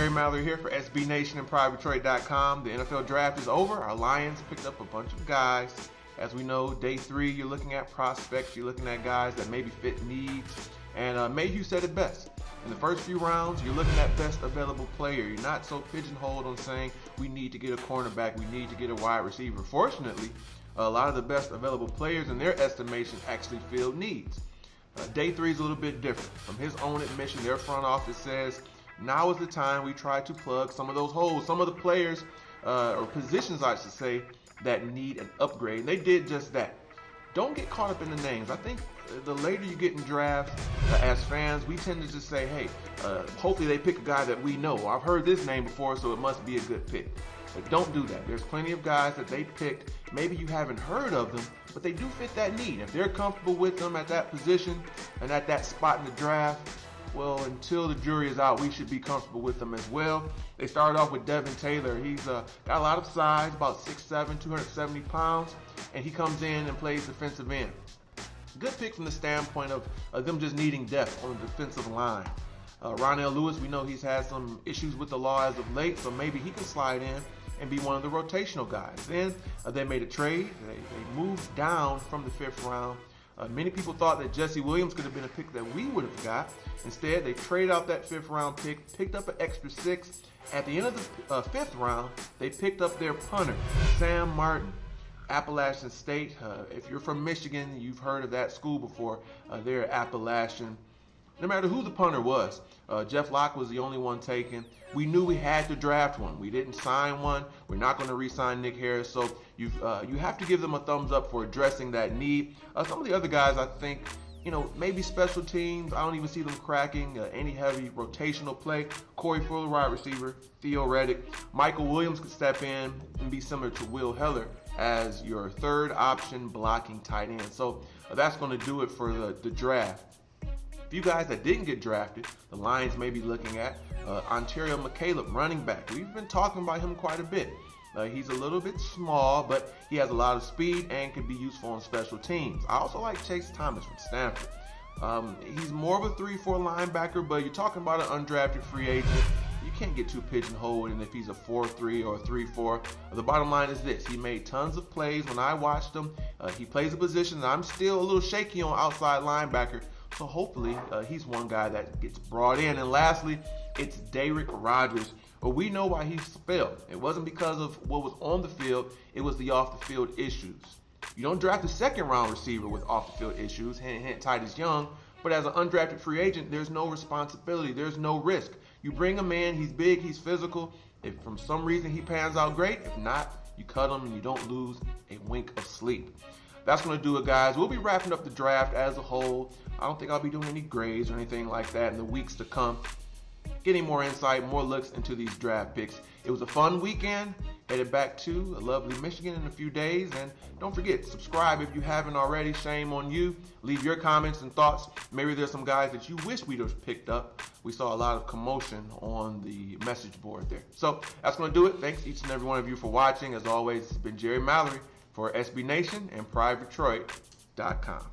Jerry Mallory here for SB Nation and PrivateTrade.com. The NFL draft is over. Our Lions picked up a bunch of guys. As we know, day 3, you're looking at prospects. You're looking at guys that maybe fit needs. And Mayhew said it best. In the first few rounds, you're looking at best available player. You're not so pigeonholed on saying we need to get a cornerback, we need to get a wide receiver. Fortunately, a lot of the best available players in their estimation actually fill needs. Day 3 is a little bit different. From his own admission, their front office says, now is the time we try to plug some of those holes, some of the players, or positions I should say, that need an upgrade. And they did just that. Don't get caught up in the names. I think the later you get in drafts, as fans, we tend to just say, hey, hopefully they pick a guy that we know. I've heard this name before, so it must be a good pick. But don't do that. There's plenty of guys that they picked. Maybe you haven't heard of them, but they do fit that need. If they're comfortable with them at that position and at that spot in the draft, well, until the jury is out, we should be comfortable with them as well. They started off with Devin Taylor. He's got a lot of size, about 6'7", 270 pounds, and he comes in and plays defensive end. Good pick from the standpoint of them just needing depth on the defensive line. Ronell Lewis, we know he's had some issues with the law as of late, so maybe he can slide in and be one of the rotational guys. Then they made a trade. They moved down from the 5th round. Many people thought that Jesse Williams could have been a pick that we would have got. Instead, they traded out that 5th round pick, picked up an extra 6. At the end of the 5th round, they picked up their punter, Sam Martin, Appalachian State. If you're from Michigan, you've heard of that school before. They're Appalachian. No matter who the punter was, Jeff Locke was the only one taken. We knew we had to draft one. We didn't sign one. We're not going to re-sign Nick Harris. So you have to give them a thumbs up for addressing that need. Some of the other guys, I think, maybe special teams. I don't even see them cracking any heavy rotational play. Corey Fuller, wide receiver. Theo Reddick. Michael Williams could step in and be similar to Will Heller as your third option blocking tight end. So that's going to do it for the draft. A few guys that didn't get drafted, the Lions may be looking at Ontario McCaleb, running back. We've been talking about him quite a bit. He's a little bit small, but he has a lot of speed and could be useful on special teams. I also like Chase Thomas from Stanford. He's more of a 3-4 linebacker, but you're talking about an undrafted free agent. You can't get too pigeonholed in if he's a 4-3 or a 3-4. The bottom line is this. He made tons of plays when I watched him. He plays a position that I'm still a little shaky on, outside linebacker. So hopefully he's one guy that gets brought in. And lastly, it's Derek Rogers. Well, we know why he failed. It wasn't because of what was on the field. It was the off-the-field issues. You don't draft a second-round receiver with off-the-field issues. Hint, hint, Titus Young. But as an undrafted free agent, there's no responsibility. There's no risk. You bring him in. He's big. He's physical. If from some reason he pans out, great. If not, you cut him and you don't lose a wink of sleep. That's going to do it, guys. We'll be wrapping up the draft as a whole. I don't think I'll be doing any grades or anything like that in the weeks to come. Getting more insight, more looks into these draft picks. It was a fun weekend. Headed back to a lovely Michigan in a few days. And don't forget, subscribe if you haven't already. Shame on you. Leave your comments and thoughts. Maybe there's some guys that you wish we'd have picked up. We saw a lot of commotion on the message board there. So that's going to do it. Thanks each and every one of you for watching. As always, it's been Jerry Mallory for SB Nation and PrivateTrade.com.